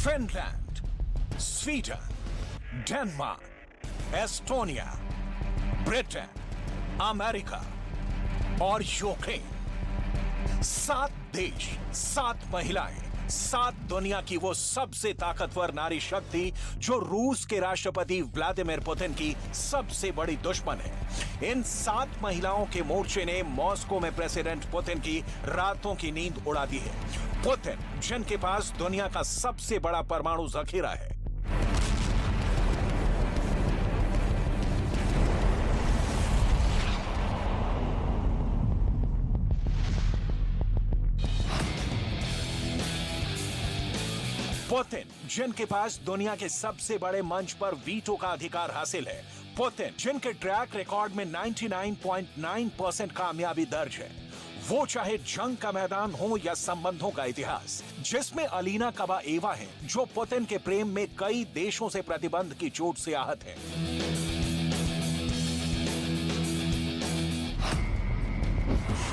Finland, Sweden, Denmark, Estonia, Britain, America और Ukraine. 7 देश, 7 महिलाएं, 7 दुनिया की वो सबसे ताकतवर नारी शक्ति जो रूस के राष्ट्रपति व्लादिमीर पुतिन की सबसे बड़ी दुश्मन है। इन 7 महिलाओं के मोर्चे ने मॉस्को में प्रेसिडेंट पुतिन की रातों की नींद उड़ा दी है। पुतिन, जिनके पास दुनिया का सबसे बड़ा परमाणु जखीरा है, पुतिन, जिनके पास दुनिया के सबसे बड़े मंच पर वीटो का अधिकार हासिल है, पुतिन, जिनके ट्रैक रिकॉर्ड में 99.9% कामयाबी दर्ज है, वो चाहे जंग का मैदान हो या संबंधों का इतिहास, जिसमें अलीना कबाएवा हैं, जो पुतिन के प्रेम में कई देशों से प्रतिबंध की चोट से आहत हैं।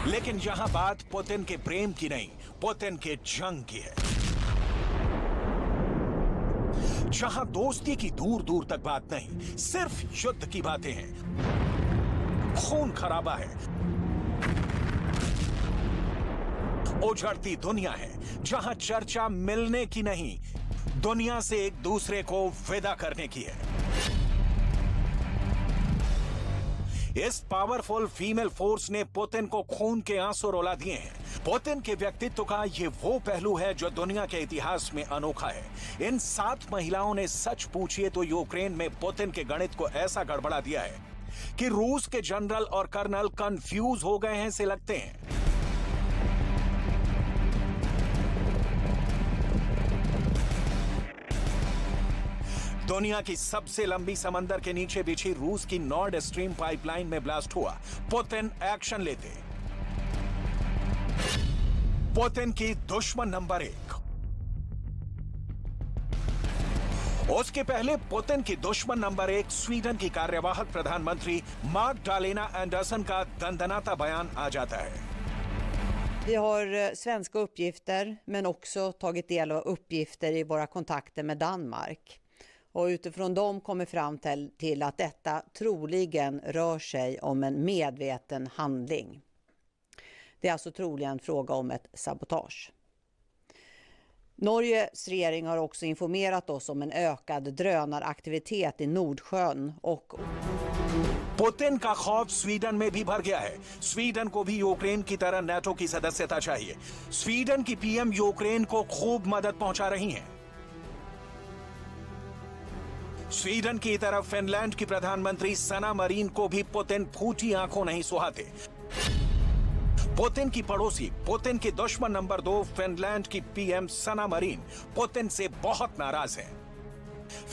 लेकिन यहां बात पुतिन के प्रेम की नहीं, पुतिन के जंग की है, जहां दोस्ती की दूर दूर तक बात नहीं, सिर्फ युद्ध की बातें हैं, खून खराबा है, उजड़ती दुनिया है, जहां चर्चा मिलने की नहीं, दुनिया से एक दूसरे को विदा करने की है। इस पावरफुल फीमेल फोर्स ने पुतिन को खून के आंसू रुला दिए हैं। पुतिन के व्यक्तित्व का ये वो पहलू है जो दुनिया के इतिहास में अनोखा है। इन 7 महिलाओं ने सच पूछिए तो यूक्रेन में पुतिन के गणित को ऐसा गड़बड़ा दिया है कि रूस के जनरल और कर्नल कंफ्यूज हो गए हैं से लगते हैं। दुनिया की सबसे लंबी समंदर के नीचे बिछी रूस की नॉर्ड स्ट्रीम पाइपलाइन में ब्लास्ट हुआ, पुतिन एक्शन लेते। पुतिन की दुश्मन नंबर 1। उसके पहले पुतिन की दुश्मन नंबर 1 स्वीडन की कार्यवाहक प्रधानमंत्री माग्डालेना एंडरसन का दंदनाता बयान आ जाता है। Vi har svenska uppgifter men också tagit del av uppgifter i våra kontakter med Danmark. Och utifrån dem kommer fram till att detta troligen rör sig om en medveten handling. Det är alltså troligen en fråga om ett sabotage. Norges regering har också informerat oss om en ökad drönaraktivitet i Nordsjön och Putin का खौफ Sweden में भी भर गया है। Sweden को भी Ukraine की तरह नेटो की सदस्यता चाहिए। स्वीडन की पीएम यूक्रेन को खूब मदद पहुंचा रही हैं। स्वीडन की तरफ फिनलैंड की प्रधानमंत्री सना मरीन को भी पुतिन फूटी आंखों नहीं सुहाते। पुतिन की पड़ोसी, पुतिन की दुश्मन नंबर 2 फिनलैंड की पीएम सना मरीन पुतिन से बहुत नाराज है।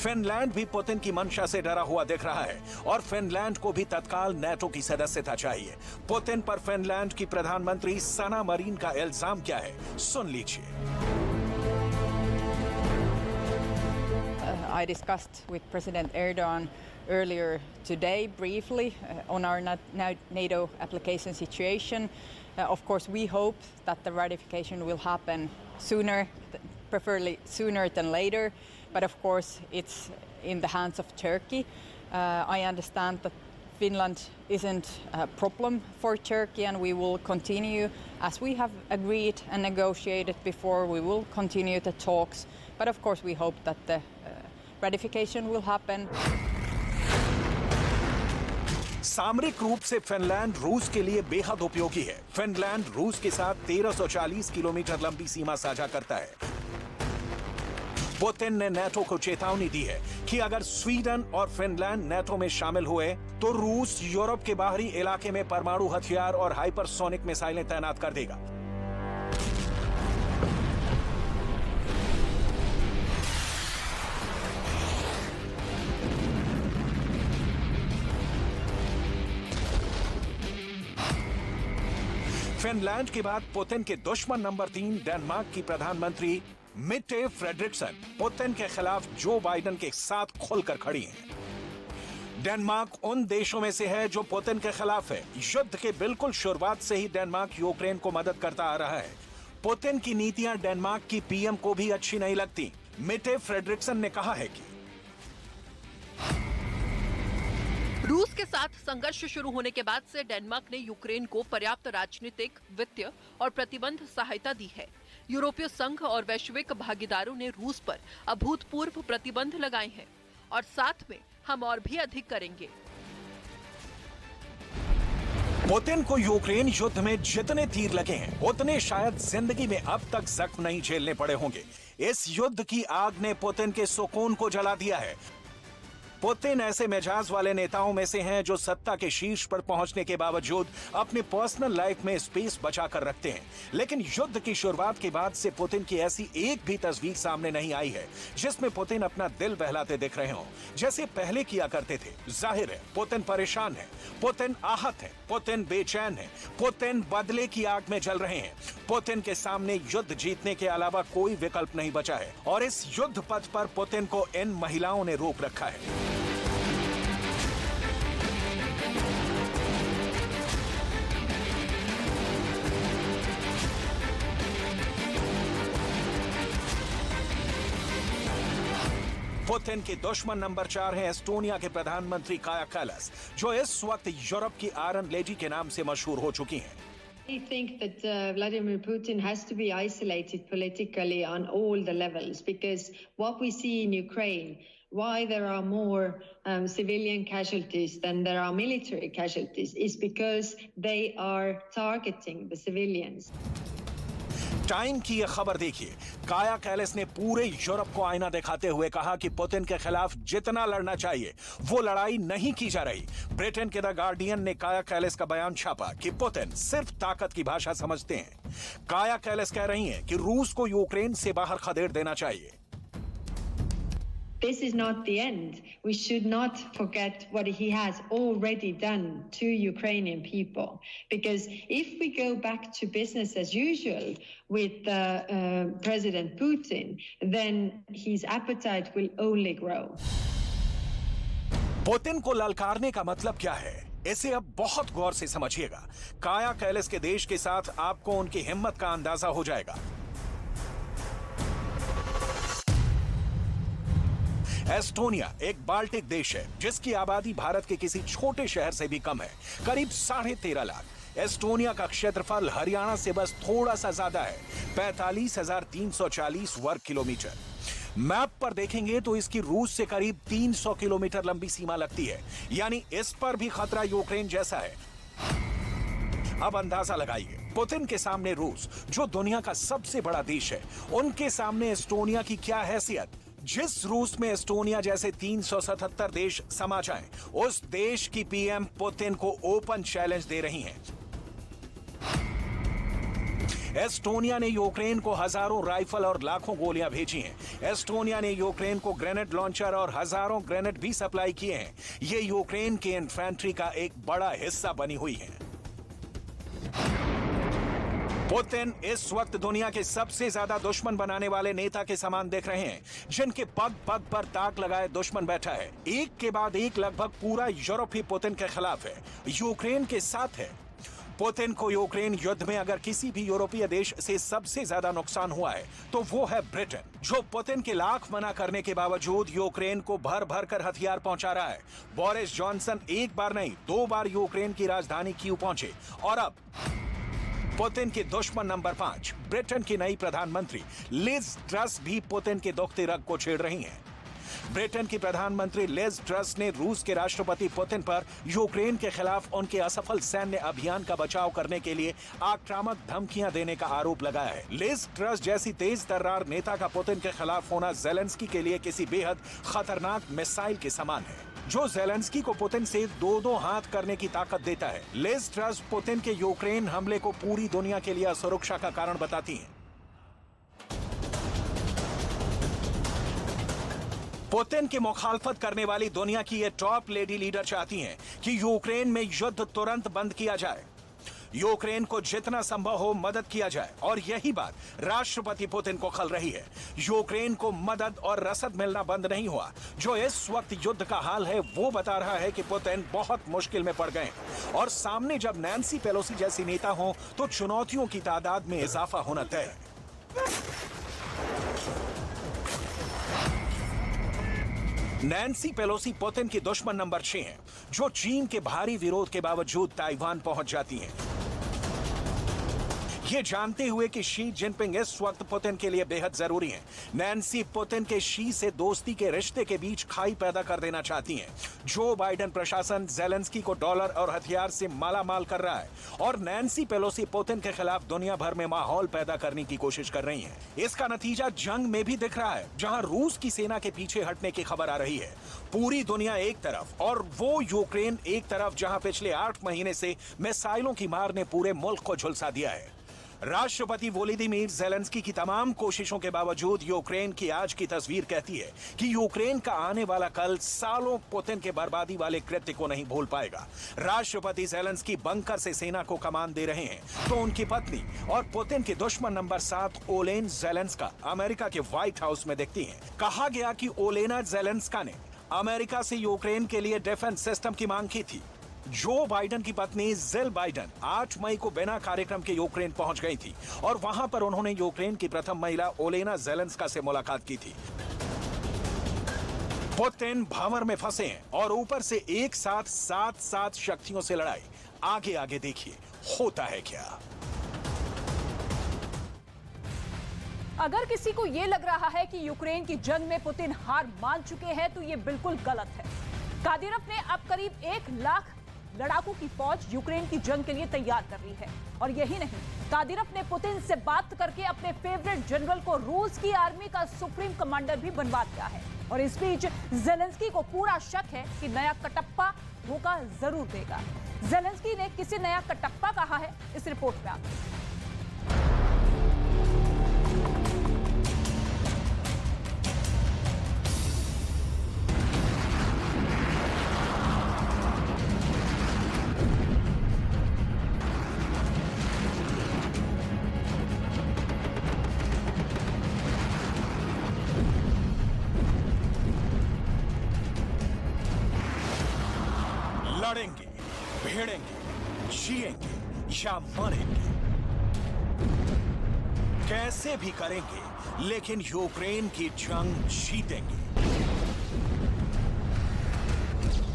फिनलैंड भी पुतिन की मंशा से डरा हुआ दिख रहा है और फिनलैंड को भी तत्काल नेटो की सदस्यता चाहिए। पुतिन पर फिनलैंड की प्रधानमंत्री सना मरीन का इल्जाम क्या है, सुन लीजिए। I discussed with President Erdogan earlier today briefly on our NATO application situation. Of course, we hope that the ratification will happen sooner, preferably sooner than later. But of course, it's in the hands of Turkey. I understand that Finland isn't a problem for Turkey, and we will continue, as we have agreed and negotiated before, we will continue the talks. But of course, we hope that the ratification will happen. सामरिक रूप से Finland रूस के लिए बेहद उपयोगी है। Finland रूस के साथ 1340 किलोमीटर लंबी सीमा साझा करता है। पुतिन ने नेटो को चेतावनी दी है कि अगर स्वीडन और फिनलैंड नेटो में शामिल हुए तो रूस यूरोप के बाहरी इलाके में परमाणु हथियार और हाइपरसोनिक मिसाइलें तैनात कर देगा। फिनलैंड के बाद पुतिन के दुश्मन नंबर 3 डेनमार्क की प्रधानमंत्री मिट्टे फ्रेडरिक्सन पुतिन के खिलाफ जो बाइडेन के साथ खुलकर खड़ी हैं। डेनमार्क उन देशों में से है जो पुतिन के खिलाफ है। युद्ध के बिल्कुल शुरुआत से ही डेनमार्क यूक्रेन को मदद करता आ रहा है। पुतिन की नीतियां डेनमार्क की पीएम को भी अच्छी नहीं लगती। मेटे फ्रेडरिक्सन ने कहा है कि रूस के साथ संघर्ष शुरू होने के बाद से डेनमार्क ने यूक्रेन को पर्याप्त राजनीतिक, वित्तीय और प्रतिबंध सहायता दी है। यूरोपीय संघ और वैश्विक भागीदारों ने रूस पर अभूतपूर्व प्रतिबंध लगाए हैं और साथ में हम और भी अधिक करेंगे। पुतिन को यूक्रेन युद्ध में जितने तीर लगे हैं उतने शायद जिंदगी में अब तक जख्म नहीं झेलने पड़े होंगे। इस युद्ध की आग ने पुतिन के सुकून को जला दिया है। पुतिन ऐसे मिजाज वाले नेताओं में से हैं जो सत्ता के शीर्ष पर पहुंचने के बावजूद अपने पर्सनल लाइफ में स्पेस बचा कर रखते हैं। लेकिन युद्ध की शुरुआत के बाद से पुतिन की ऐसी एक भी तस्वीर सामने नहीं आई है जिसमें पुतिन अपना दिल बहलाते दिख रहे हों, जैसे पहले किया करते थे। जाहिर है पुतिन परेशान है, पुतिन आहत है, पुतिन बेचैन है, पुतिन बदले की आग में जल रहे हैं। पुतिन के सामने युद्ध जीतने के अलावा कोई विकल्प नहीं बचा है और इस युद्ध पथ पर पुतिन को इन महिलाओं ने रोक रखा है। पुतिन के दुश्मन नंबर 4 हैं एस्टोनिया के प्रधानमंत्री काया कैलास, जो इस वक्त यूरोप की आयरन लेडी के नाम से मशहूर हो चुकी हैं। I think that Vladimir Putin has to be isolated politically on all the levels, because what we see in Ukraine, why there are more civilian casualties than there are military casualties, is because they are targeting the civilians. Time की यह खबर देखिए। काया कैलास ने पूरे Europe को आईना दिखाते हुए कहा कि पुतिन के खिलाफ जितना लड़ना चाहिए वो लड़ाई नहीं की जा रही। ब्रिटेन के द गार्डियन ने काया कैलास का बयान छापा कि पुतिन सिर्फ ताकत की भाषा समझते हैं। काया कैलास कह रही हैं कि रूस को यूक्रेन से बाहर खदेड़ देना चाहिए। This is not the end. We should not forget what he has already done to Ukrainian people. Because if we go back to business as usual with President Putin, then his appetite will only grow. Putin को ललकारने का मतलब क्या है? इसे अब बहुत गौर से समझिएगा। काया कैलास के देश के साथ आपको उनकी हिम्मत का अंदाजा हो जाएगा। एस्टोनिया एक बाल्टिक देश है जिसकी आबादी भारत के किसी छोटे शहर से भी कम है, करीब 13.5 लाख। एस्टोनिया का क्षेत्रफल हरियाणा से बस थोड़ा सा ज्यादा है, 45,340 वर्ग किलोमीटर। मैप पर देखेंगे तो इसकी रूस से करीब 300 किलोमीटर लंबी सीमा लगती है, यानी इस पर भी खतरा यूक्रेन जैसा है। अब अंदाजा लगाइए, पुतिन के सामने रूस, जो दुनिया का सबसे बड़ा देश है, उनके सामने एस्टोनिया की क्या हैसियत। जिस रूस में एस्टोनिया जैसे 377 देश समा जाएं, उस देश की पीएम पुतिन को ओपन चैलेंज दे रही हैं। एस्टोनिया ने यूक्रेन को हजारों राइफल और लाखों गोलियां भेजी हैं। एस्टोनिया ने यूक्रेन को ग्रेनेड लॉन्चर और हजारों ग्रेनेड भी सप्लाई किए हैं। ये यूक्रेन के इन्फेंट्री का एक बड़ा हिस्सा बनी हुई है। पुतिन इस वक्त दुनिया के सबसे ज्यादा दुश्मन बनाने वाले नेता के समान दिख रहे हैं, जिनके पग पग पर ताक लगाए दुश्मन बैठा है। एक के बाद एक लगभग पूरा यूरोप ही पुतिन के खिलाफ है, यूक्रेन के साथ है। पुतिन को यूक्रेन युद्ध में अगर किसी भी यूरोपीय देश से सबसे ज्यादा नुकसान हुआ है तो वो है ब्रिटेन, जो पुतिन के लाख मना करने के बावजूद यूक्रेन को भर भर कर हथियार पहुंचा रहा है। बोरिस जॉनसन एक बार नहीं 2 बार यूक्रेन की राजधानी कीव पहुंचे और अब पुतिन के दुश्मन नंबर 5 ब्रिटेन की नई प्रधानमंत्री लिज ट्रस भी पुतिन के दुखते रग को छेड़ रही हैं। ब्रिटेन की प्रधानमंत्री लिज ट्रस ने रूस के राष्ट्रपति पुतिन पर यूक्रेन के खिलाफ उनके असफल सैन्य अभियान का बचाव करने के लिए आक्रामक धमकियां देने का आरोप लगाया है। लिज ट्रस जैसी तेज तर्रार नेता का पुतिन के खिलाफ होना जेलेंस्की के लिए किसी बेहद खतरनाक मिसाइल के समान है, जो जेलेंस्की को पुतिन से 2-2 हाथ करने की ताकत देता है। लिज ट्रस पुतिन के यूक्रेन हमले को पूरी दुनिया के लिए असुरक्षा का कारण बताती हैं। पुतिन की मुखालफत करने वाली दुनिया की ये टॉप लेडी लीडर चाहती हैं कि यूक्रेन में युद्ध तुरंत बंद किया जाए, यूक्रेन को जितना संभव हो मदद किया जाए, और यही बात राष्ट्रपति पुतिन को खल रही है। यूक्रेन को मदद और रसद मिलना बंद नहीं हुआ। जो इस वक्त युद्ध का हाल है वो बता रहा है कि पुतिन बहुत मुश्किल में पड़ गए हैं और सामने जब नैन्सी पेलोसी जैसी नेता हो तो चुनौतियों की तादाद में इजाफा होना तय है। नैन्सी पेलोसी पुतिन की दुश्मन नंबर 6 हैं, जो चीन के भारी विरोध के बावजूद ताइवान पहुंच जाती हैं। ये जानते हुए कि शी जिनपिंग इस वक्त पुतिन के लिए बेहद जरूरी हैं, नैन्सी पुतिन के शी से दोस्ती के रिश्ते के बीच खाई पैदा कर देना चाहती हैं। जो बाइडेन प्रशासन जेलेंस्की को डॉलर और हथियार से मालामाल कर रहा है और नैन्सी पेलोसी पुतिन के खिलाफ दुनिया भर में माहौल पैदा करने की कोशिश कर रही हैं। इसका नतीजा जंग में भी दिख रहा है, जहां रूस की सेना के पीछे हटने की खबर आ रही है। पूरी दुनिया एक तरफ और वो यूक्रेन एक तरफ, जहां पिछले 8 महीने से मिसाइलों की मार ने पूरे मुल्क को झुलसा दिया है। राष्ट्रपति वोलोदिमीर जेलेंस्की की तमाम कोशिशों के बावजूद यूक्रेन की आज की तस्वीर कहती है कि यूक्रेन का आने वाला कल सालों पुतिन के बर्बादी वाले कृत्य को नहीं भूल पाएगा। राष्ट्रपति जेलेंस्की बंकर से सेना को कमान दे रहे हैं, तो उनकी पत्नी और पुतिन की दुश्मन नंबर 7 ओलेना जेलेंस्का अमेरिका के व्हाइट हाउस में दिखती हैं। कहा गया कि ओलेना जेलेंस्का ने अमेरिका से यूक्रेन के लिए डिफेंस सिस्टम की मांग की थी। जो बाइडेन की पत्नी जिल बाइडेन 8 मई को बिना कार्यक्रम के यूक्रेन पहुंच गई थी और वहां पर उन्होंने यूक्रेन की प्रथम महिला ओलेना जेलेंस्का से मुलाकात की थी। पुतिन भंवर में फंसे हैं और ऊपर से एक साथ 7 शक्तियों से लड़ाई। आगे आगे देखिए होता है क्या। अगर किसी को यह लग रहा है कि यूक्रेन की जंग में पुतिन हार मान चुके हैं तो यह बिल्कुल गलत है। कादिरोव ने अब करीब 1 लाख लड़ाकू की फौज यूक्रेन की जंग के लिए तैयार कर ली है। और यही नहीं, कादिरोव ने पुतिन से बात करके अपने फेवरेट जनरल को रूस की आर्मी का सुप्रीम कमांडर भी बनवा दिया है। और इस बीच जेलेंस्की को पूरा शक है कि नया कटप्पा धोखा जरूर देगा। जेलेंस्की ने किसे नया कटप्पा कहा है, इस रिपोर्ट में आप लड़ेंगे, भिड़ेंगे, जिएंगे या मरेंगे, कैसे भी करेंगे लेकिन यूक्रेन की जंग जीतेंगे।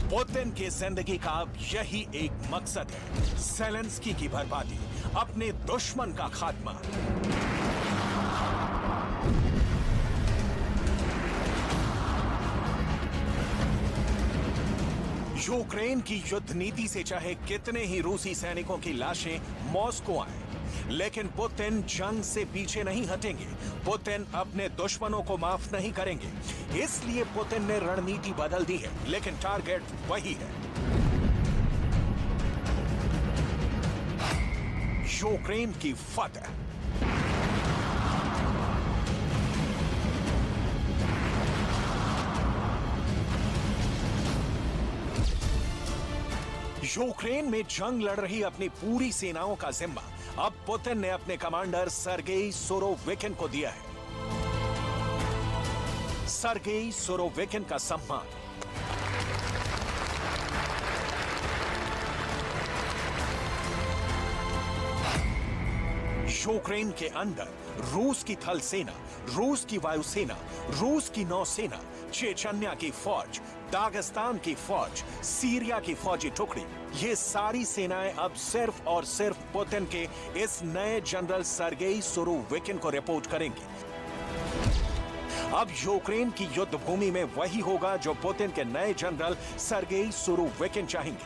पुतिन की जिंदगी का अब यही एक मकसद है, जेलेंस्की की बर्बादी, अपने दुश्मन का खात्मा। यूक्रेन की युद्ध नीति से चाहे कितने ही रूसी सैनिकों की लाशें मॉस्को आए, लेकिन पुतिन जंग से पीछे नहीं हटेंगे। पुतिन अपने दुश्मनों को माफ नहीं करेंगे। इसलिए पुतिन ने रणनीति बदल दी है, लेकिन टारगेट वही है, यूक्रेन की फतह। यूक्रेन में जंग लड़ रही अपनी पूरी सेनाओं का जिम्मा अब पुतिन ने अपने कमांडर सर्गेई सुरोविकिन को दिया है। सर्गेई सुरोविकिन का सम्मान यूक्रेन के अंदर रूस की थल सेना, रूस की वायुसेना, रूस की नौसेना, चेचन्या की फौज, दागिस्तान की फौज, सीरिया की फौजी टुकड़ी, ये सारी सेनाएं अब सिर्फ और सिर्फ पुतिन के इस नए जनरल सर्गेई सुरोविकिन को रिपोर्ट करेंगी। अब यूक्रेन की युद्ध भूमि में वही होगा जो पुतिन के नए जनरल सर्गेई सुरोविकिन चाहेंगे।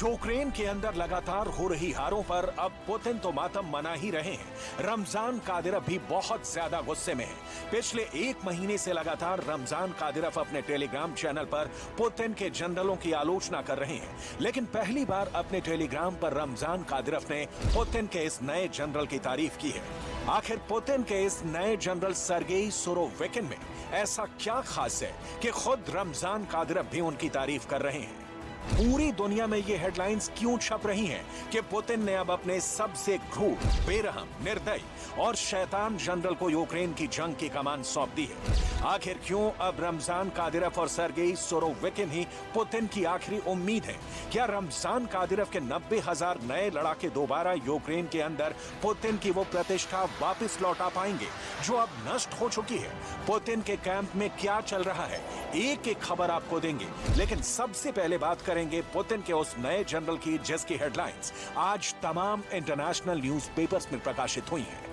यूक्रेन के अंदर लगातार हो रही हारों पर अब पुतिन तो मातम मना ही रहे हैं, रमजान कादिरोव भी बहुत ज्यादा गुस्से में है। पिछले 1 महीने से लगातार रमजान कादिरोव अपने टेलीग्राम चैनल पर पुतिन के जनरलों की आलोचना कर रहे हैं, लेकिन पहली बार अपने टेलीग्राम पर रमजान कादिरोव ने पुतिन के इस नए जनरल की तारीफ की है। आखिर पुतिन के इस नए जनरल सर्गेई सुरोविकिन में ऐसा क्या खास है कि खुद रमजान कादिरोव भी उनकी तारीफ कर रहे हैं। पूरी दुनिया में ये हेडलाइंस क्यों छप रही हैं कि पुतिन ने अब अपने सबसे क्रूर, बेरहम, निर्दयी और शैतान जनरल को यूक्रेन की जंग की कमान सौंप दी है? आखिर क्यों अब रमजान कादिरोव और सर्गेई सुरोविकिन ही पुतिन की आखिरी उम्मीद है? क्या रमजान कादिरोव के 90,000 नए लड़ाके दोबारा यूक्रेन के अंदर पुतिन की वो प्रतिष्ठा वापस लौटा पाएंगे जो अब नष्ट हो चुकी है? पुतिन के कैंप में क्या चल रहा है, एक एक खबर आपको देंगे, लेकिन सबसे पहले बात करेंगे पुतिन के उस नए जनरल की जिसकी हेडलाइंस आज तमाम इंटरनेशनल न्यूज़पेपर्स में प्रकाशित हुई हैं।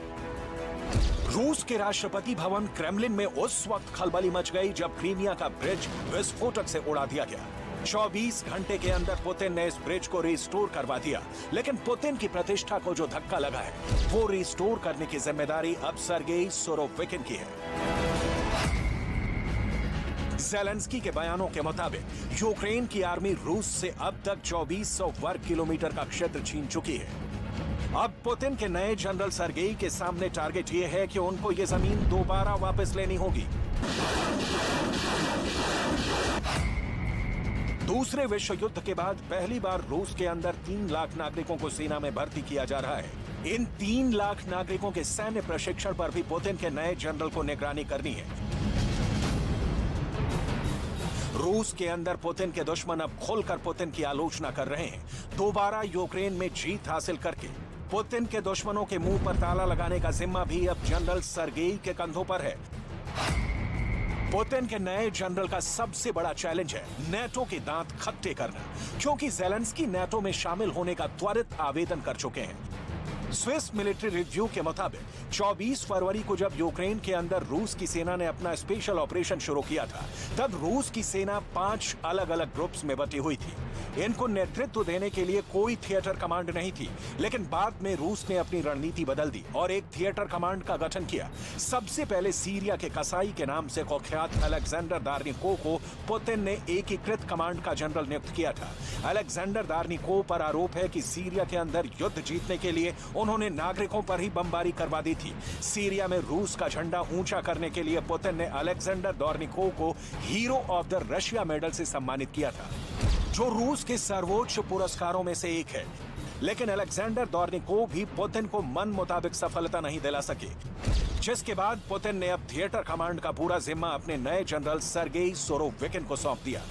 रूस के राष्ट्रपति भवन क्रेमलिन में उस वक्त खलबली मच गई जब क्रीमिया का ब्रिज विस्फोटक से उड़ा दिया गया। 24 घंटे के अंदर पुतिन ने इस ब्रिज को रिस्टोर करवा दिया, लेकिन पुतिन की प्रतिष्ठा को जो धक्का लगा है वो रिस्टोर करने की जिम्मेदारी अब सर्गेई सुरोविकिन की है। ज़ेलेंस्की के बयानों के मुताबिक यूक्रेन की आर्मी रूस से अब तक 2400 वर्ग किलोमीटर का क्षेत्र छीन चुकी है। अब पुतिन के नए जनरल सर्गेई के सामने टारगेट ये है कि उनको ये जमीन दोबारा वापस लेनी होगी। दूसरे विश्व युद्ध के बाद पहली बार रूस के अंदर 3 लाख नागरिकों को सेना में भर्ती किया जा रहा है। इन 3 लाख नागरिकों के सैन्य प्रशिक्षण पर भी पुतिन के नए जनरल को निगरानी करनी है। रूस के अंदर पुतिन के दुश्मन अब खुलकर पुतिन की आलोचना कर रहे हैं। दोबारा यूक्रेन में जीत हासिल करके पुतिन के दुश्मनों के मुंह पर ताला लगाने का जिम्मा भी अब जनरल सर्गेई के कंधों पर है। पुतिन के नए जनरल का सबसे बड़ा चैलेंज है नेटो के दांत खट्टे करना, क्योंकि ज़ेलेंस्की नेटो में शामिल होने का त्वरित आवेदन कर चुके हैं। स्विस मिलिट्री रिव्यू के मुताबिक 24 फरवरी को जब यूक्रेन के अंदर रूस की सेना ने अपना स्पेशल ऑपरेशन शुरू किया था, तब रूस की सेना 5 अलग अलग ग्रुप्स में बटी हुई थी। इनको नेतृत्व देने के लिए कोई थिएटर कमांड नहीं थी, लेकिन बाद में रूस ने अपनी रणनीति बदल दी और एक थिएटर कमांड का गठन किया। सबसे पहले सीरिया के कसाई के नाम से कुख्यात अलेक्जेंडर दार्निकोव को पुतिन ने एकीकृत कमांड का जनरल नियुक्त किया था। अलेक्जेंडर दार्निकोव पर आरोप है कि सीरिया के अंदर युद्ध जीतने के लिए उन्होंने नागरिकों पर ही बमबारी करवा दी थी। सीरिया में रूस का झंडा ऊंचा करने के लिए पुतिन ने अलेक्जेंडर दार्निकोव को hero of the Russia medal से सम्मानित किया था, जो रूस के सर्वोच्च पुरस्कारों में से एक है। लेकिन अलेक्जेंडर दार्निकोव भी पुतिन को मन मुताबिक सफलता नहीं दिला सके, जिसके बाद पुतिन ने अब थिएटर कमांड का पूरा जिम्मा अपने नए जनरल सर्गेई सुरोविकिन को सौंप दिया,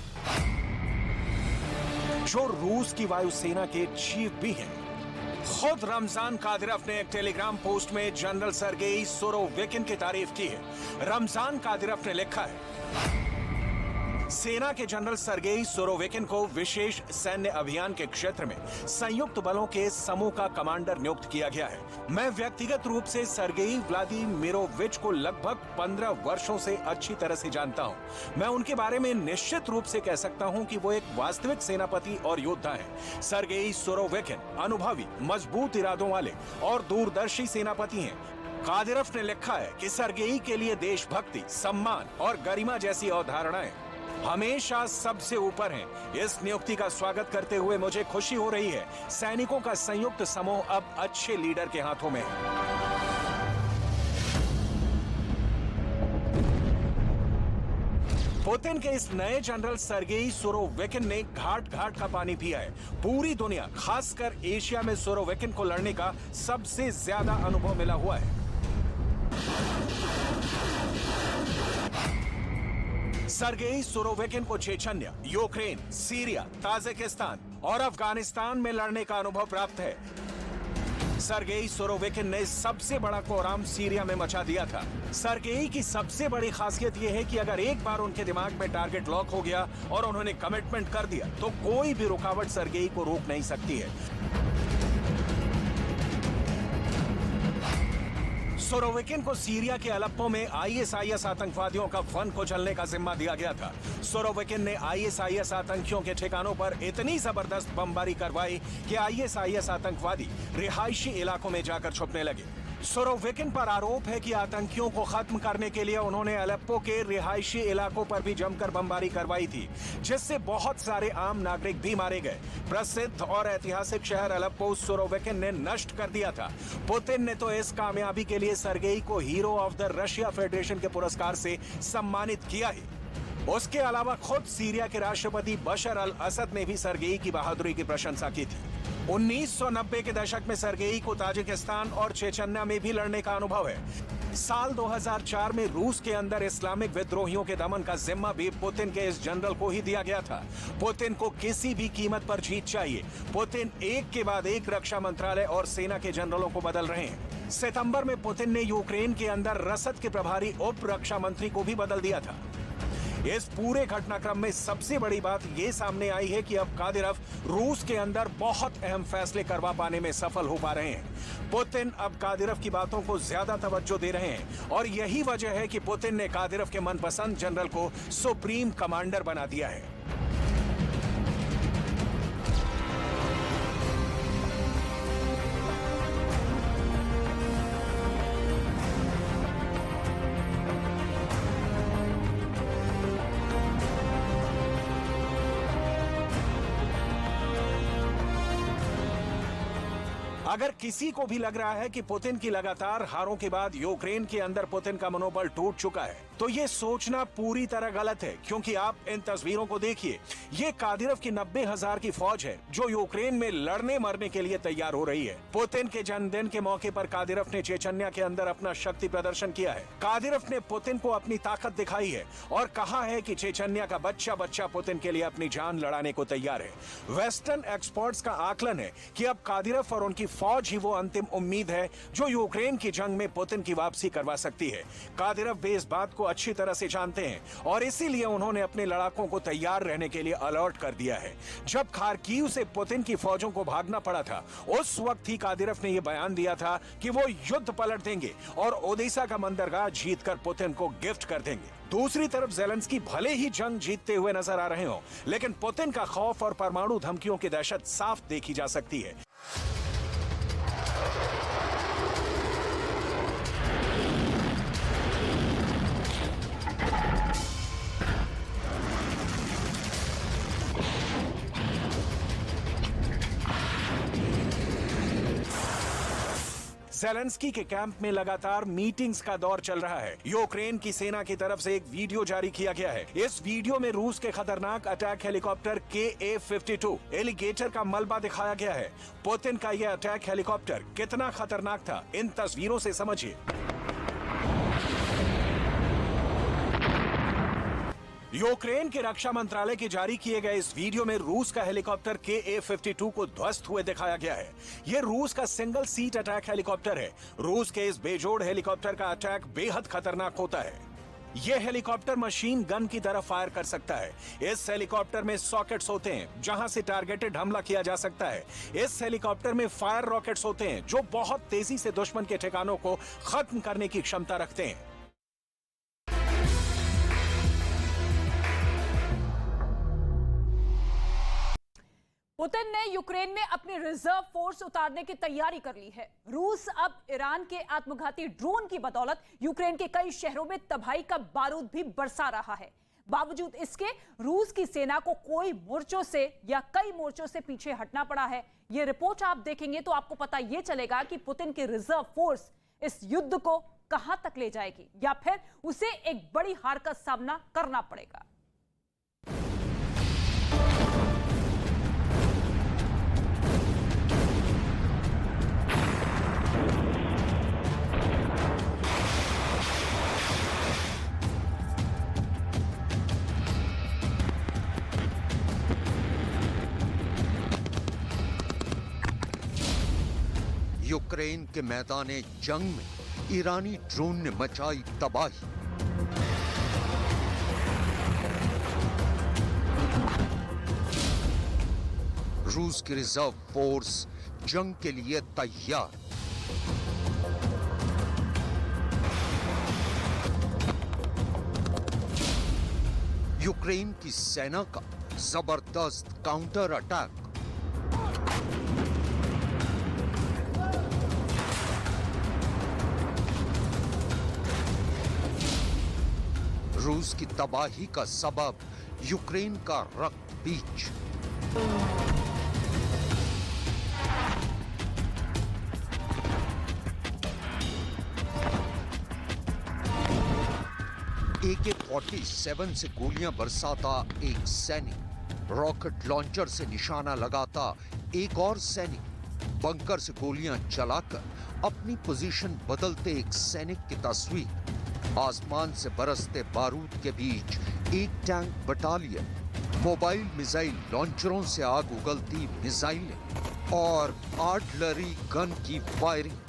जो रूस की वायुसेना के चीफ भी हैं। खुद रमजान कादिरोव ने एक टेलीग्राम पोस्ट में जनरल सर्गेई सुरोविकिन की तारीफ की है। रमजान कादिरोव ने लिखा है, सेना के जनरल सर्गेई सुरोविकिन को विशेष सैन्य अभियान के क्षेत्र में संयुक्त बलों के समूह का कमांडर नियुक्त किया गया है। मैं व्यक्तिगत रूप से सर्गेई व्लादिमीरोविच को लगभग 15 वर्षों से अच्छी तरह से जानता हूं। मैं उनके बारे में निश्चित रूप से कह सकता हूं कि वो एक वास्तविक सेनापति और योद्धा हैं। सर्गेई सुरोविकिन अनुभवी, मजबूत इरादों वाले और दूरदर्शी सेनापति हैं। कादिरोव ने लिखा है कि सर्गेई के लिए देशभक्ति, सम्मान और गरिमा जैसी अवधारणाएं हमेशा सबसे ऊपर हैं। इस नियुक्ति का स्वागत करते हुए मुझे खुशी हो रही है। सैनिकों का संयुक्त समूह अब अच्छे लीडर के हाथों में है। पुतिन के इस नए जनरल सर्गेई सुरोविकिन ने घाट घाट का पानी पिया है। पूरी दुनिया, खासकर एशिया में सुरोविकिन को लड़ने का सबसे ज्यादा अनुभव मिला हुआ है। सर्गेई सुरोविकिन को चेचन्या, यूक्रेन, सीरिया, ताजिकिस्तान और अफगानिस्तान में लड़ने का अनुभव प्राप्त है। सर्गेई सुरोविकिन ने सबसे बड़ा कोहराम सीरिया में मचा दिया था। सर्गेई की सबसे बड़ी खासियत यह है कि अगर एक बार उनके दिमाग में टारगेट लॉक हो गया और उन्होंने कमिटमेंट कर दिया तो कोई भी रुकावट सर्गेई को रोक नहीं सकती है। सुरोविकिन को सीरिया के अलेप्पो में आईएसआईएस आतंकवादियों का फन को चलने का जिम्मा दिया गया था। सुरोविकिन ने आईएसआईएस आतंकियों के ठिकानों पर इतनी जबरदस्त बमबारी करवाई कि आईएसआईएस आतंकवादी रिहायशी इलाकों में जाकर छुपने लगे। सुरोविकिन पर आरोप है कि आतंकियों को खत्म करने के लिए उन्होंने अलेप्पो के रिहायशी इलाकों पर भी जमकर बमबारी करवाई थी, जिससे बहुत सारे आम नागरिक भी मारे गए। प्रसिद्ध और ऐतिहासिक शहर अलेप्पो सुरोविकिन ने नष्ट कर दिया था। पुतिन ने तो इस कामयाबी के लिए सर्गेई को hero of the Russia federation के पुरस्कार से सम्मानित किया ही। उसके अलावा खुद सीरिया के राष्ट्रपति बशर अल असद ने भी सरगेई की बहादुरी की प्रशंसा की थी। 1990 के दशक में सरगेई को ताजिकिस्तान और चेचन्या में भी लड़ने का अनुभव है। साल 2004 में रूस के अंदर इस्लामिक विद्रोहियों के दमन का जिम्मा भी पुतिन के इस जनरल को ही दिया गया था। पुतिन को किसी भी कीमत पर जीत चाहिए। पुतिन एक के बाद एक रक्षा मंत्रालय और सेना के जनरलों को बदल रहे हैं। सितंबर में पुतिन ने यूक्रेन के अंदर रसद के प्रभारी उप रक्षा मंत्री को भी बदल दिया था। इस पूरे घटनाक्रम में सबसे बड़ी बात यह सामने आई है कि अब कादिरव रूस के अंदर बहुत अहम फैसले करवा पाने में सफल हो पा रहे हैं। पुतिन अब कादिरव की बातों को ज्यादा तवज्जो दे रहे हैं और यही वजह है कि पुतिन ने कादिरव के मनपसंद जनरल को सुप्रीम कमांडर बना दिया है। अगर किसी को भी लग रहा है कि पुतिन की लगातार हारों के बाद यूक्रेन के अंदर पुतिन का मनोबल टूट चुका है, तो ये सोचना पूरी तरह गलत है, क्योंकि आप इन तस्वीरों को देखिए। ये कादिरव की 90,000 की फौज है जो यूक्रेन में लड़ने मरने के लिए तैयार हो रही है। पुतिन के जन्मदिन के मौके पर कादिरव ने चेचन्या के अंदर अपना शक्ति प्रदर्शन किया है। कादिरव ने पुतिन को अपनी ताकत दिखाई है और कहा है कि चेचन्या का बच्चा बच्चा पुतिन के लिए अपनी जान लड़ाने को तैयार है। वेस्टर्न एक्सपर्ट्स का आकलन है कि अब कादिरव और उनकी फौज ही वो अंतिम उम्मीद है जो यूक्रेन की जंग में पुतिन की वापसी करवा सकती है। कादिरव भी इस बात को अच्छी तरह से जानते हैं और इसीलिए उन्होंने अपने लड़ाकों को तैयार रहने के लिए अलर्ट कर दिया है। जब खार्किव से पुतिन की फौजों को भागना पड़ा था, उस वक्त ही कादिरव ने यह बयान दिया था कि वो युद्ध पलट देंगे और ओडेसा का बंदरगाह जीतकर पुतिन को गिफ्ट कर देंगे। दूसरी तरफ ज़ेलेंस्की भले ही जंग जीतते हुए नजर आ रहे हो, लेकिन पुतिन का खौफ और परमाणु धमकियों की दहशत साफ देखी जा सकती है। ज़ेलेंस्की के कैंप में लगातार मीटिंग्स का दौर चल रहा है। यूक्रेन की सेना की तरफ से एक वीडियो जारी किया गया है। इस वीडियो में रूस के खतरनाक अटैक हेलीकॉप्टर KA-52 एलिगेटर का मलबा दिखाया गया है। पुतिन का यह अटैक हेलीकॉप्टर कितना खतरनाक था, इन तस्वीरों से समझिए। यूक्रेन के रक्षा मंत्रालय के जारी किए गए इस वीडियो में रूस का हेलीकॉप्टर KA-52 को ध्वस्त हुए दिखाया गया है। यह रूस का सिंगल सीट अटैक हेलीकॉप्टर है। रूस के इस बेजोड़ हेलीकॉप्टर का अटैक बेहद खतरनाक होता है। यह हेलीकॉप्टर मशीन गन की तरह फायर कर सकता है। इस हेलीकॉप्टर में सॉकेट्स होते हैं जहां से टारगेटेड हमला किया जा सकता है। इस हेलीकॉप्टर में फायर रॉकेट्स होते हैं जो बहुत तेजी से दुश्मन के ठिकानों को खत्म करने की क्षमता रखते हैं। पुतिन ने यूक्रेन में अपनी रिजर्व फोर्स उतारने की तैयारी कर ली है। रूस अब ईरान के आत्मघाती ड्रोन की बदौलत यूक्रेन के कई शहरों में तबाही का बारूद भी बरसा रहा है। बावजूद इसके रूस की सेना को कोई मोर्चों से या कई मोर्चों से पीछे हटना पड़ा है। यह रिपोर्ट आप देखेंगे तो आपको पता यह चलेगा कि पुतिन की रिजर्व फोर्स इस युद्ध को कहां तक ले जाएगी या फिर उसे एक बड़ी हार का सामना करना पड़ेगा। यूक्रेन के मैदाने जंग में ईरानी ड्रोन ने मचाई तबाही। रूस की रिजर्व फोर्स जंग के लिए तैयार। यूक्रेन की सेना का जबरदस्त काउंटर अटैक। रूस की तबाही का सबब यूक्रेन का रक्त बीज। AK-47 से गोलियां बरसाता एक सैनिक, रॉकेट लॉन्चर से निशाना लगाता एक और सैनिक, बंकर से गोलियां चलाकर अपनी पोजीशन बदलते एक सैनिक की तस्वीर, आसमान से बरसते बारूद के बीच एक टैंक बटालियन, मोबाइल मिसाइल लॉन्चरों से आग उगलती मिसाइलें और आर्टिलरी गन की फायरिंग।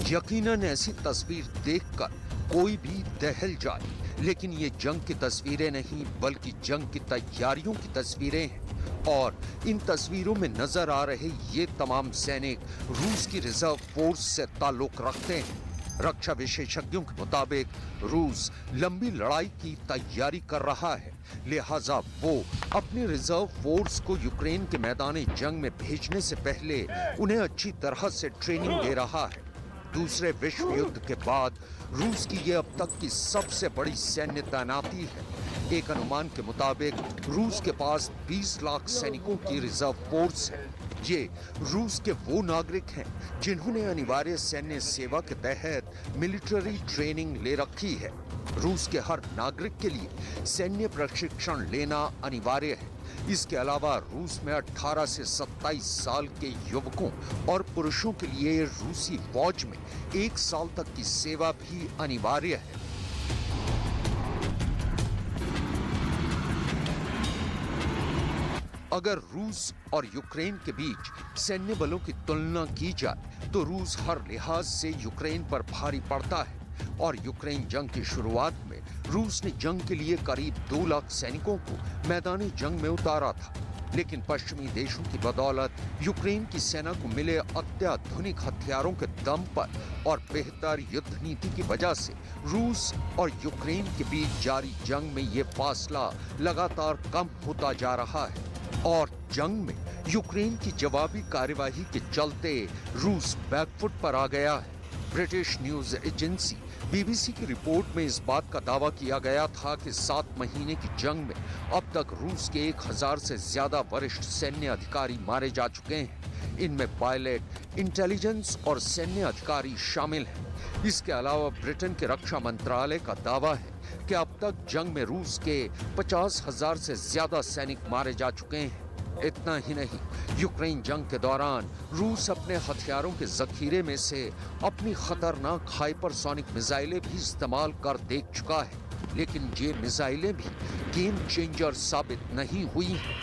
यकीनन ऐसी तस्वीर देखकर कोई भी दहल जाए, लेकिन ये जंग की तस्वीरें नहीं बल्कि जंग की तैयारियों की तस्वीरें हैं। और इन तस्वीरों में नजर आ रहे ये तमाम सैनिक रूस की रिजर्व फोर्स से ताल्लुक रखते हैं। रक्षा विशेषज्ञों के मुताबिक रूस लंबी लड़ाई की तैयारी कर रहा है, लिहाजा वो अपनी रिजर्व फोर्स को यूक्रेन के मैदानी जंग में भेजने से पहले उन्हें अच्छी तरह से ट्रेनिंग दे रहा है। दूसरे विश्व युद्ध के बाद रूस की ये अब तक की सबसे बड़ी सैन्य तैनाती है। एक अनुमान के मुताबिक रूस के पास 20 लाख सैनिकों की रिजर्व फोर्स है। ये रूस के वो नागरिक हैं जिन्होंने अनिवार्य सैन्य सेवा के तहत मिलिट्री ट्रेनिंग ले रखी है। रूस के हर नागरिक के लिए सैन्य प्रशिक्षण लेना अनिवार्य है। इसके अलावा रूस में 18 से 27 साल के युवकों और पुरुषों के लिए रूसी फौज में 1 साल तक की सेवा भी अनिवार्य है। अगर रूस और यूक्रेन के बीच सैन्य बलों की तुलना की जाए तो रूस हर लिहाज से यूक्रेन पर भारी पड़ता है। और यूक्रेन जंग की शुरुआत में रूस ने जंग के लिए करीब 2 लाख सैनिकों को मैदानी जंग में उतारा था, लेकिन पश्चिमी देशों की बदौलत यूक्रेन की सेना को मिले अत्याधुनिक हथियारों के दम पर और बेहतर युद्ध नीति की वजह से रूस और यूक्रेन के बीच जारी जंग में ये फासला लगातार कम होता जा रहा है। और जंग में यूक्रेन की जवाबी कार्यवाही के चलते रूस बैकफुट पर आ गया है। ब्रिटिश न्यूज एजेंसी बीबीसी की रिपोर्ट में इस बात का दावा किया गया था कि 7 महीने की जंग में अब तक रूस के 1000 से ज्यादा वरिष्ठ सैन्य अधिकारी मारे जा चुके हैं। इनमें पायलट, इंटेलिजेंस और सैन्य अधिकारी शामिल हैं। इसके अलावा ब्रिटेन के रक्षा मंत्रालय का दावा है कि अब तक जंग में रूस के 50,000 से ज्यादा सैनिक मारे जा चुके हैं। इतना ही नहीं, यूक्रेन जंग के दौरान रूस अपने हथियारों के जखीरे में से अपनी खतरनाक हाइपरसोनिक मिसाइलें भी इस्तेमाल कर देख चुका है, लेकिन ये मिसाइलें भी गेम चेंजर साबित नहीं हुई हैं।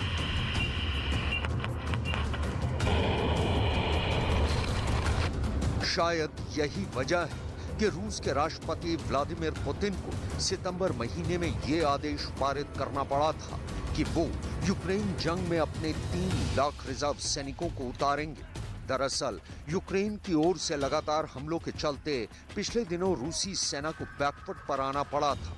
शायद यही वजह है कि रूस के राष्ट्रपति व्लादिमीर पुतिन को सितंबर महीने में ये आदेश पारित करना पड़ा था कि वो यूक्रेन जंग में अपने 3 लाख रिजर्व सैनिकों को उतारेंगे। दरअसल यूक्रेन की ओर से लगातार हमलों के चलते पिछले दिनों रूसी सेना को बैकफुट पर आना पड़ा था।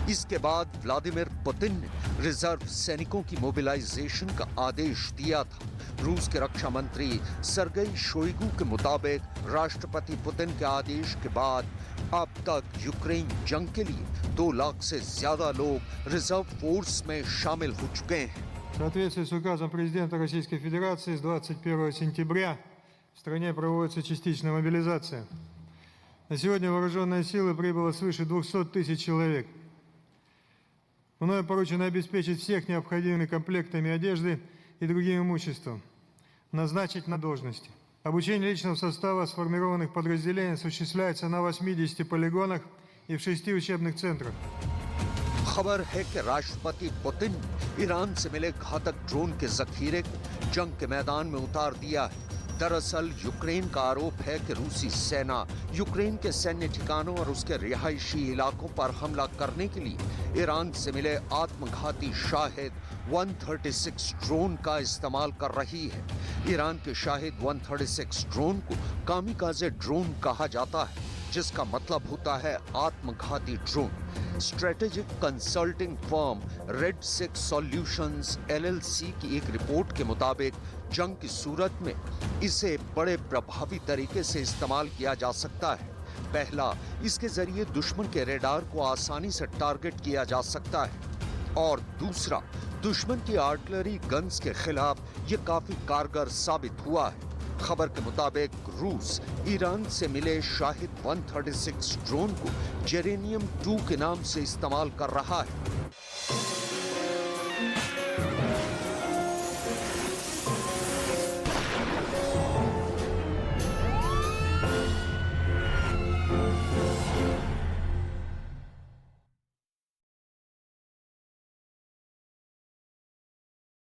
इसके बाद व्लादिमीर पुतिन ने रिजर्व सैनिकों की मोबिलाइजेशन का आदेश दिया था। रूस के रक्षा मंत्री सर्गेई शोइगु के मुताबिक राष्ट्रपति पुतिन के आदेश के बाद अब तक यूक्रेन जंग के लिए 2 लाख से ज्यादा लोग रिजर्व फोर्स में शामिल हो चुके हैं। В соответствии с указом президента Российской Федерации с 21 сентября в стране проводится частичная мобилизация. На сегодня вооруженные силы прибыло свыше 200 тысяч человек. Мною поручено обеспечить всех необходимыми комплектами одежды и другим имуществом, назначить на должности. Обучение личного состава сформированных подразделений осуществляется на 80 полигонах и в 6 учебных центрах. खबर है कि राष्ट्रपति पुतिन ने ईरान से मिले घातक ड्रोन के जखीरे को जंग के मैदान में उतार दिया है। दरअसल यूक्रेन का आरोप है कि रूसी सेना यूक्रेन के सैन्य ठिकानों और उसके रिहायशी इलाकों पर हमला करने के लिए ईरान से मिले आत्मघाती शाहिद 136 ड्रोन का इस्तेमाल कर रही है। ईरान के शाहिद 136 ड्रोन को कामिकाज़े ड्रोन कहा जाता है, जिसका मतलब होता है आत्मघाती drone. Strategic consulting firm red 6 solutions LLC की एक रिपोर्ट के मुताबिक जंग की सूरत में इसे बड़े प्रभावी तरीके से इस्तेमाल किया जा सकता है। पहला, इसके जरिए दुश्मन के रेडार को आसानी से टारगेट किया जा सकता है और दूसरा, दुश्मन की आर्टिलरी गन्स के खिलाफ ये काफी कारगर साबित हुआ है। खबर के मुताबिक रूस ईरान से मिले शाहिद 136 ड्रोन को जेरेनियम 2 के नाम से इस्तेमाल कर रहा है।